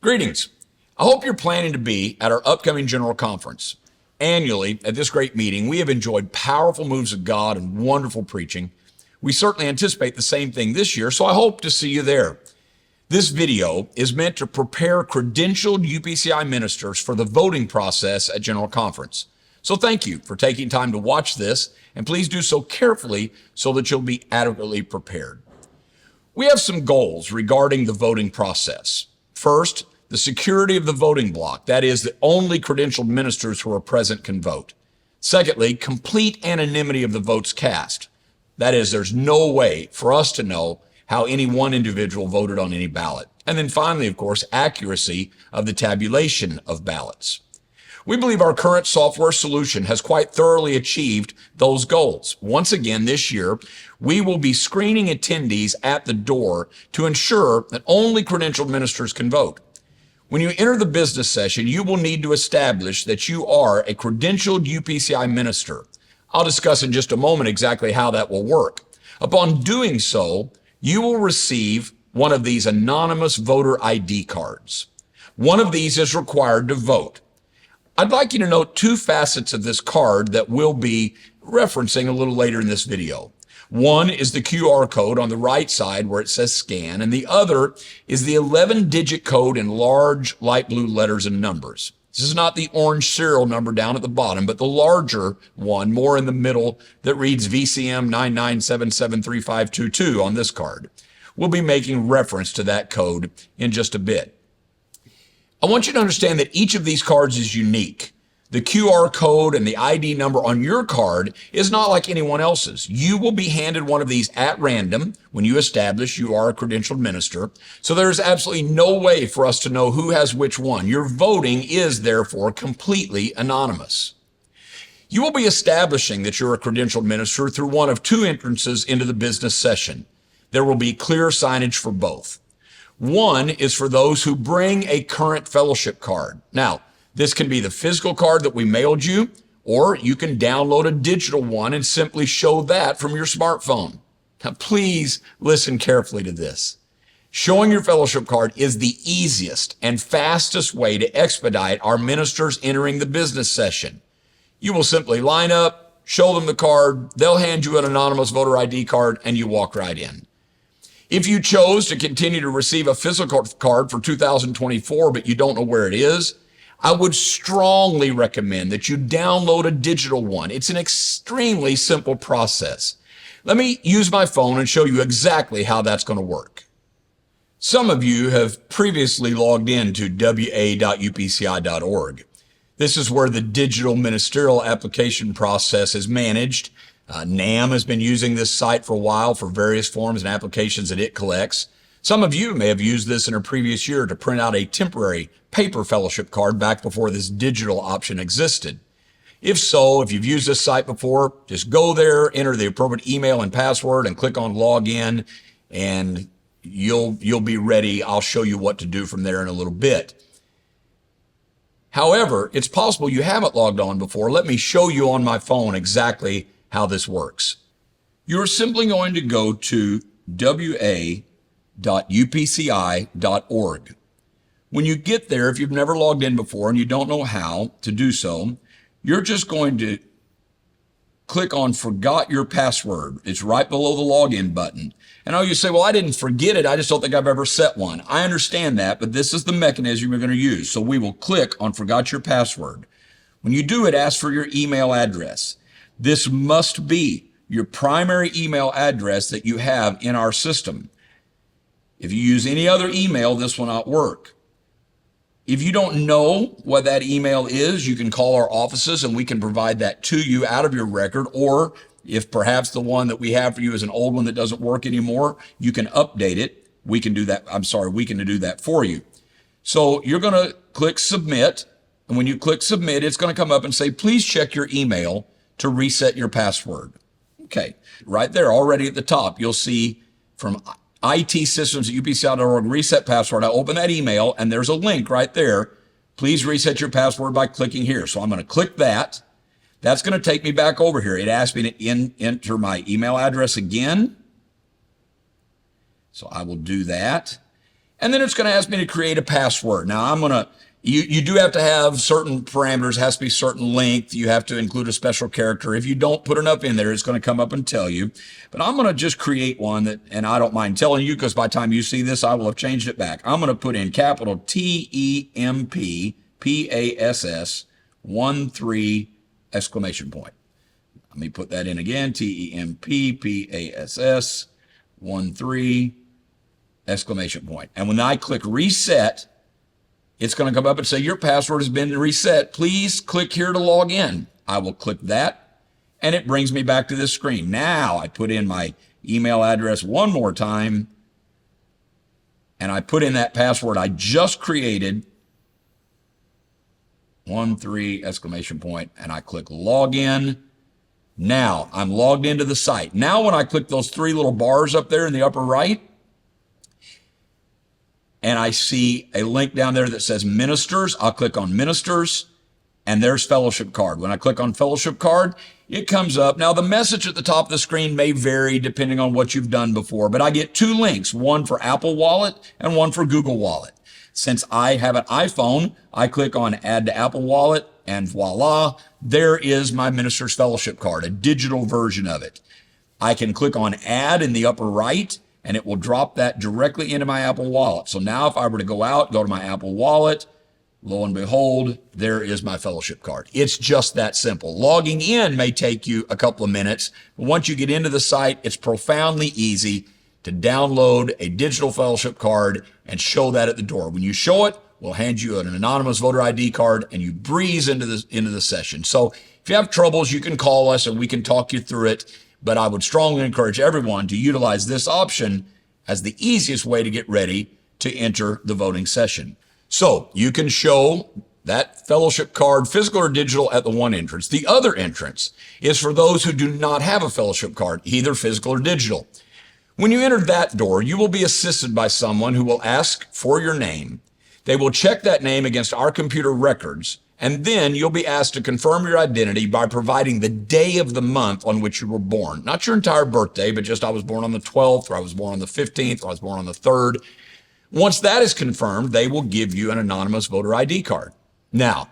Greetings. I hope you're planning to be at our upcoming General Conference. Annually, at this great meeting, we have enjoyed powerful moves of God and wonderful preaching. We certainly anticipate the same thing this year, so I hope to see you there. This video is meant to prepare credentialed UPCI ministers for the voting process at General Conference. So thank you for taking time to watch this, and please do so carefully so that you'll be adequately prepared. We have some goals regarding the voting process. First, the security of the voting block, that is, that only credentialed ministers who are present can vote. Secondly, complete anonymity of the votes cast. That is, there's no way for us to know how any one individual voted on any ballot. And then finally, of course, accuracy of the tabulation of ballots. We believe our current software solution has quite thoroughly achieved those goals. Once again, this year, we will be screening attendees at the door to ensure that only credentialed ministers can vote. When you enter the business session, you will need to establish that you are a credentialed UPCI minister. I'll discuss in just a moment exactly how that will work. Upon doing so, you will receive one of these anonymous voter ID cards. One of these is required to vote. I'd like you to note two facets of this card that we'll be referencing a little later in this video. One is the QR code on the right side where it says scan, and the other is the 11-digit code in large light blue letters and numbers. This is not the orange serial number down at the bottom, but the larger one, more in the middle, that reads VCM 99773522 on this card. We'll be making reference to that code in just a bit. I want you to understand that each of these cards is unique. The QR code and the ID number on your card is not like anyone else's. You will be handed one of these at random when you establish you are a credentialed minister. So there is absolutely no way for us to know who has which one. Your voting is therefore completely anonymous. You will be establishing that you're a credentialed minister through one of two entrances into the business session. There will be clear signage for both. One is for those who bring a current fellowship card. Now, this can be the physical card that we mailed you, or you can download a digital one and simply show that from your smartphone. Now, please listen carefully to this. Showing your fellowship card is the easiest and fastest way to expedite our ministers entering the business session. You will simply line up, show them the card, they'll hand you an anonymous voter ID card, and you walk right in. If you chose to continue to receive a physical card for 2024, but you don't know where it is, I would strongly recommend that you download a digital one. It's an extremely simple process. Let me use my phone and show you exactly how that's going to work. Some of you have previously logged into wa.upci.org. This is where the digital ministerial application process is managed. NAM has been using this site for a while for various forms and applications that it collects. Some of you may have used this in a previous year to print out a temporary paper fellowship card back before this digital option existed. If so, if you've used this site before, just go there, enter the appropriate email and password, and click on login, and you'll be ready. I'll show you what to do from there in a little bit. However, it's possible you haven't logged on before. Let me show you on my phone exactly how this works. You're simply going to go to wa.upci.org. When you get there, if you've never logged in before and you don't know how to do so, you're just going to click on Forgot Your Password. It's right below the login button. And you say, well, I didn't forget it. I just don't think I've ever set one. I understand that, but this is the mechanism you're going to use. So we will click on Forgot Your Password. When you do it, ask for your email address. This must be your primary email address that you have in our system. If you use any other email, this will not work. If you don't know what that email is, you can call our offices and we can provide that to you out of your record. Or if perhaps the one that we have for you is an old one that doesn't work anymore, you can update it. We can do that. We can do that for you. So you're going to click submit. And when you click submit, it's going to come up and say, please check your email to reset your password. Okay, right there already at the top, you'll see from IT systems at upci.org, reset password. I open that email and there's a link right there. Please reset your password by clicking here. So I'm going to click that. That's going to take me back over here. It asks me to enter my email address again. So I will do that. And then it's going to ask me to create a password. Now you do have to have certain parameters, has to be certain length. You have to include a special character. If you don't put enough in there, it's going to come up and tell you. But I'm going to just create one and I don't mind telling you because by the time you see this, I will have changed it back. I'm going to put in capital TEMPPASS 13 exclamation point. Let me put that in again, TEMPPASS 13 exclamation point. And when I click reset, it's going to come up and say, your password has been reset. Please click here to log in. I will click that, and it brings me back to this screen. Now I put in my email address one more time, and I put in that password I just created, 13 exclamation point, and I click login. Now I'm logged into the site. Now when I click those three little bars up there in the upper right, and I see a link down there that says ministers, I'll click on ministers, and there's fellowship card. When I click on fellowship card, it comes up. Now the message at the top of the screen may vary depending on what you've done before, but I get two links, one for Apple Wallet and one for Google Wallet. Since I have an iPhone, I click on add to Apple Wallet, and voila, there is my minister's fellowship card, a digital version of it. I can click on add in the upper right, and it will drop that directly into my Apple Wallet. So now if I were to go to my Apple Wallet, lo and behold, there is my fellowship card. It's just that simple. Logging in may take you a couple of minutes, but once you get into the site, it's profoundly easy to download a digital fellowship card and show that at the door. When you show it, we'll hand you an anonymous voter ID card and you breeze into the session. So if you have troubles, you can call us and we can talk you through it. But I would strongly encourage everyone to utilize this option as the easiest way to get ready to enter the voting session. So you can show that fellowship card, physical or digital, at the one entrance. The other entrance is for those who do not have a fellowship card, either physical or digital. When you enter that door, you will be assisted by someone who will ask for your name. They will check that name against our computer records, and then you'll be asked to confirm your identity by providing the day of the month on which you were born. Not your entire birthday, but just I was born on the 12th, or I was born on the 15th, or I was born on the 3rd. Once that is confirmed, they will give you an anonymous voter ID card. Now,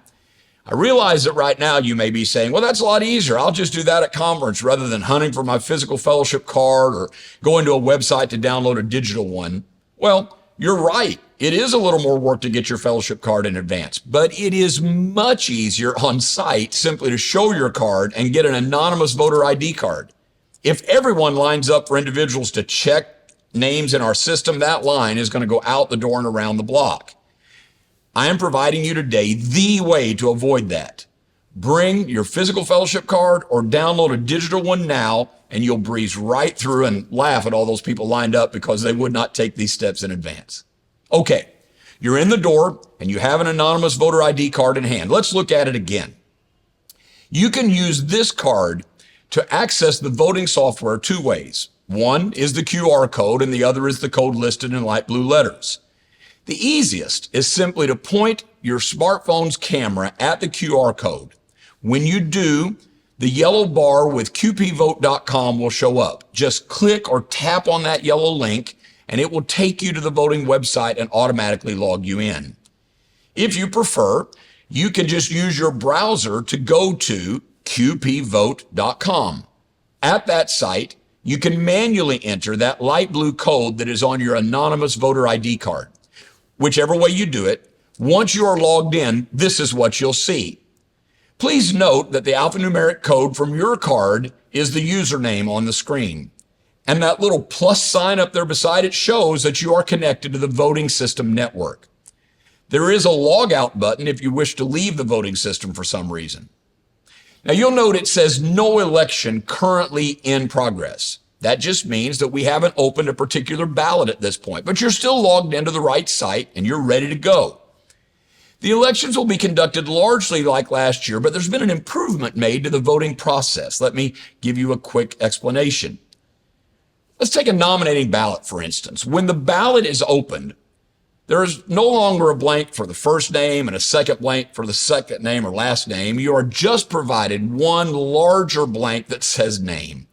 I realize that right now you may be saying, well, that's a lot easier. I'll just do that at conference rather than hunting for my physical fellowship card or going to a website to download a digital one. Well, you're right. It is a little more work to get your fellowship card in advance, but it is much easier on site simply to show your card and get an anonymous voter ID card. If everyone lines up for individuals to check names in our system, that line is going to go out the door and around the block. I am providing you today the way to avoid that. Bring your physical fellowship card or download a digital one now, and you'll breeze right through and laugh at all those people lined up because they would not take these steps in advance. Okay, you're in the door and you have an anonymous voter ID card in hand. Let's look at it again. You can use this card to access the voting software two ways. One is the QR code and the other is the code listed in light blue letters. The easiest is simply to point your smartphone's camera at the QR code. When you do, the yellow bar with qpvote.com will show up. Just click or tap on that yellow link and it will take you to the voting website and automatically log you in. If you prefer, you can just use your browser to go to qpvote.com. At that site, you can manually enter that light blue code that is on your anonymous voter ID card. Whichever way you do it, once you are logged in, this is what you'll see. Please note that the alphanumeric code from your card is the username on the screen. And that little plus sign up there beside it shows that you are connected to the voting system network. There is a logout button if you wish to leave the voting system for some reason. Now you'll note it says no election currently in progress. That just means that we haven't opened a particular ballot at this point, but you're still logged into the right site and you're ready to go. The elections will be conducted largely like last year, but there's been an improvement made to the voting process. Let me give you a quick explanation. Let's take a nominating ballot, for instance. When the ballot is opened, there is no longer a blank for the first name and a second blank for the second name or last name. You are just provided one larger blank that says name.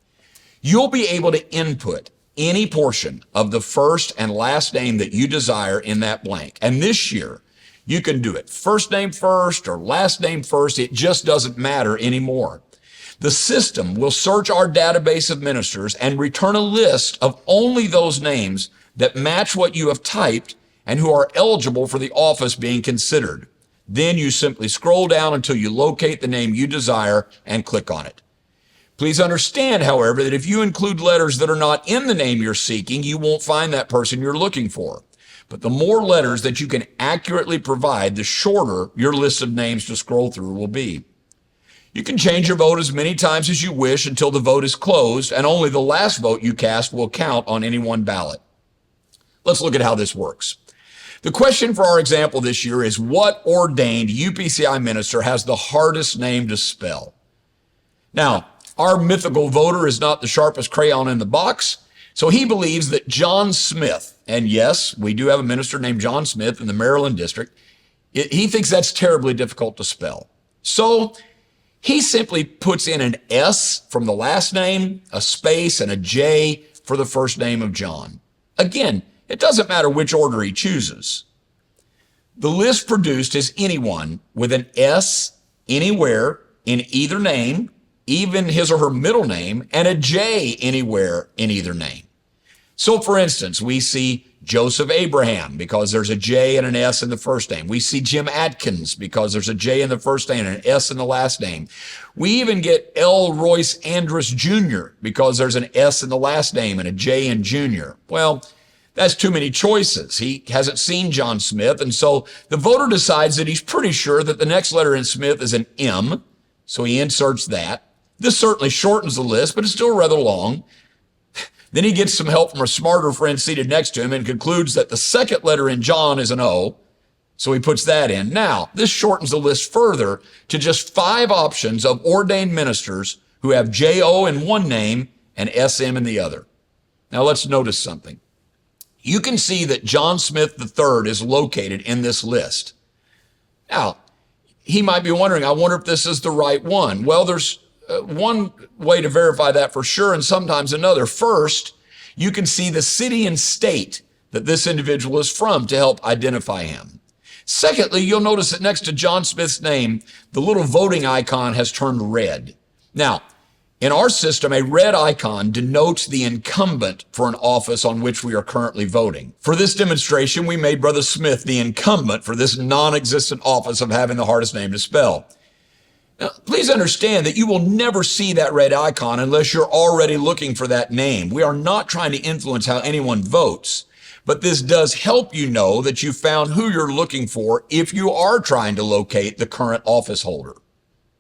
You'll be able to input any portion of the first and last name that you desire in that blank. And this year, you can do it first name first or last name first. It just doesn't matter anymore. The system will search our database of ministers and return a list of only those names that match what you have typed and who are eligible for the office being considered. Then you simply scroll down until you locate the name you desire and click on it. Please understand, however, that if you include letters that are not in the name you're seeking, you won't find that person you're looking for. But the more letters that you can accurately provide, the shorter your list of names to scroll through will be. You can change your vote as many times as you wish until the vote is closed, and only the last vote you cast will count on any one ballot. Let's look at how this works. The question for our example this year is, what ordained UPCI minister has the hardest name to spell? Now, our mythical voter is not the sharpest crayon in the box, so he believes that John Smith, and yes, we do have a minister named John Smith in the Maryland district, he thinks that's terribly difficult to spell. So he simply puts in an S from the last name, a space, and a J for the first name of John. Again, it doesn't matter which order he chooses. The list produced is anyone with an S anywhere in either name, even his or her middle name, and a J anywhere in either name. So for instance, we see Joseph Abraham because there's a J and an S in the first name. We see Jim Atkins because there's a J in the first name and an S in the last name. We even get L. Royce Andrus Jr. because there's an S in the last name and a J in Jr. Well, that's too many choices. He hasn't seen John Smith, and so the voter decides that he's pretty sure that the next letter in Smith is an M, so he inserts that. This certainly shortens the list, but it's still rather long. Then he gets some help from a smarter friend seated next to him and concludes that the second letter in John is an O, so he puts that in. Now, this shortens the list further to just 5 options of ordained ministers who have J-O in one name and S-M in the other. Now, let's notice something. You can see that John Smith III is located in this list. Now, he might be wondering, I wonder if this is the right one. Well, there's one way to verify that for sure, and sometimes another. First, you can see the city and state that this individual is from to help identify him. Secondly, you'll notice that next to John Smith's name, the little voting icon has turned red. Now, in our system, a red icon denotes the incumbent for an office on which we are currently voting. For this demonstration, we made Brother Smith the incumbent for this non-existent office of having the hardest name to spell. Now, please understand that you will never see that red icon unless you're already looking for that name. We are not trying to influence how anyone votes, but this does help you know that you found who you're looking for if you are trying to locate the current office holder.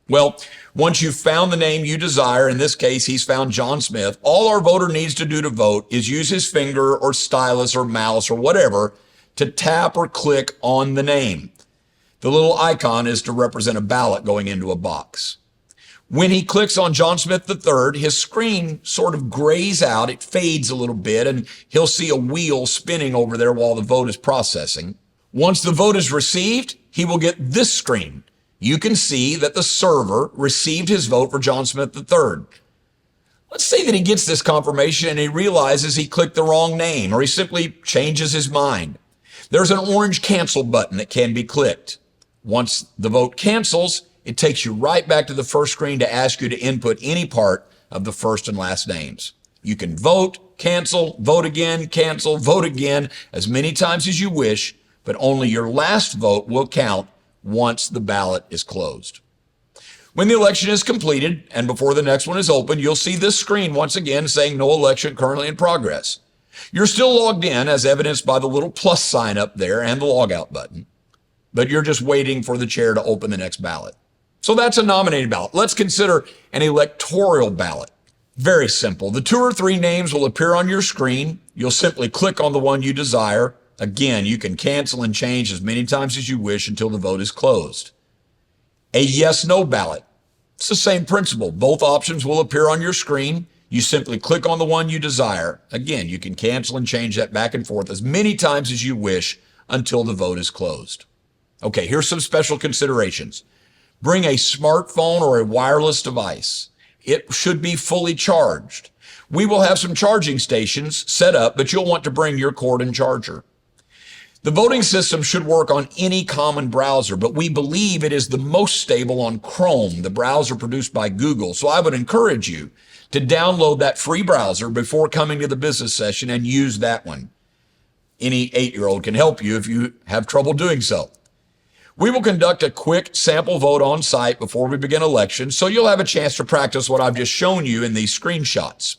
Well, once you've found the name you desire, in this case, he's found John Smith, all our voter needs to do to vote is use his finger or stylus or mouse or whatever to tap or click on the name. The little icon is to represent a ballot going into a box. When he clicks on John Smith III, his screen sort of grays out, it fades a little bit, and he'll see a wheel spinning over there while the vote is processing. Once the vote is received, he will get this screen. You can see that the server received his vote for John Smith III. Let's say that he gets this confirmation and he realizes he clicked the wrong name, or he simply changes his mind. There's an orange cancel button that can be clicked. Once the vote cancels, it takes you right back to the first screen to ask you to input any part of the first and last names. You can vote, cancel, vote again, cancel, vote again as many times as you wish, but only your last vote will count once the ballot is closed. When the election is completed and before the next one is open, you'll see this screen once again saying no election currently in progress. You're still logged in as evidenced by the little plus sign up there and the logout button, but you're just waiting for the chair to open the next ballot. So that's a nominated ballot. Let's consider an electoral ballot. Very simple. The 2 or 3 names will appear on your screen. You'll simply click on the one you desire. Again, you can cancel and change as many times as you wish until the vote is closed. A yes/no ballot. It's the same principle. Both options will appear on your screen. You simply click on the one you desire. Again, you can cancel and change that back and forth as many times as you wish until the vote is closed. Okay, here's some special considerations. Bring a smartphone or a wireless device. It should be fully charged. We will have some charging stations set up, but you'll want to bring your cord and charger. The voting system should work on any common browser, but we believe it is the most stable on Chrome, the browser produced by Google. So I would encourage you to download that free browser before coming to the business session and use that one. Any 8-year-old can help you if you have trouble doing so. We will conduct a quick sample vote on site before we begin elections, so you'll have a chance to practice what I've just shown you in these screenshots.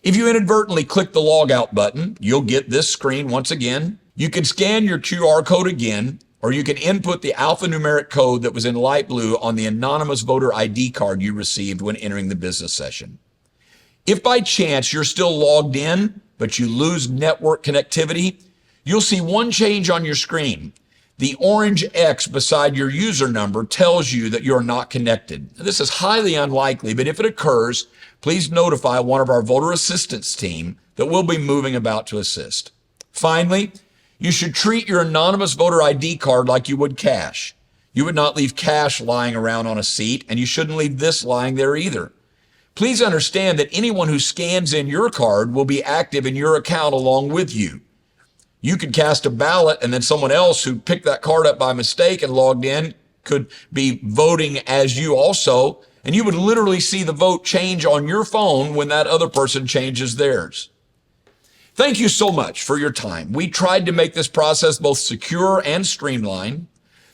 If you inadvertently click the log out button, you'll get this screen once again. You can scan your QR code again, or you can input the alphanumeric code that was in light blue on the anonymous voter ID card you received when entering the business session. If by chance you're still logged in, but you lose network connectivity, you'll see one change on your screen. The orange X beside your user number tells you that you're not connected. This is highly unlikely, but if it occurs, please notify one of our voter assistance team that we'll be moving about to assist. Finally, you should treat your anonymous voter ID card like you would cash. You would not leave cash lying around on a seat, and you shouldn't leave this lying there either. Please understand that anyone who scans in your card will be active in your account along with you. You could cast a ballot, and then someone else who picked that card up by mistake and logged in could be voting as you also, and you would literally see the vote change on your phone when that other person changes theirs. Thank you so much for your time. We tried to make this process both secure and streamlined.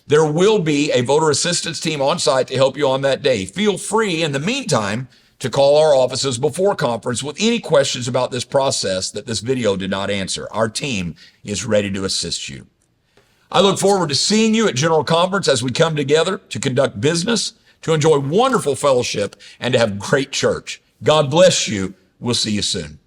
There will be a voter assistance team on site to help you on that day. Feel free in the meantime to call our offices before conference with any questions about this process that this video did not answer. Our team is ready to assist you. I look forward to seeing you at General Conference as we come together to conduct business, to enjoy wonderful fellowship, and to have great church. God bless you. We'll see you soon.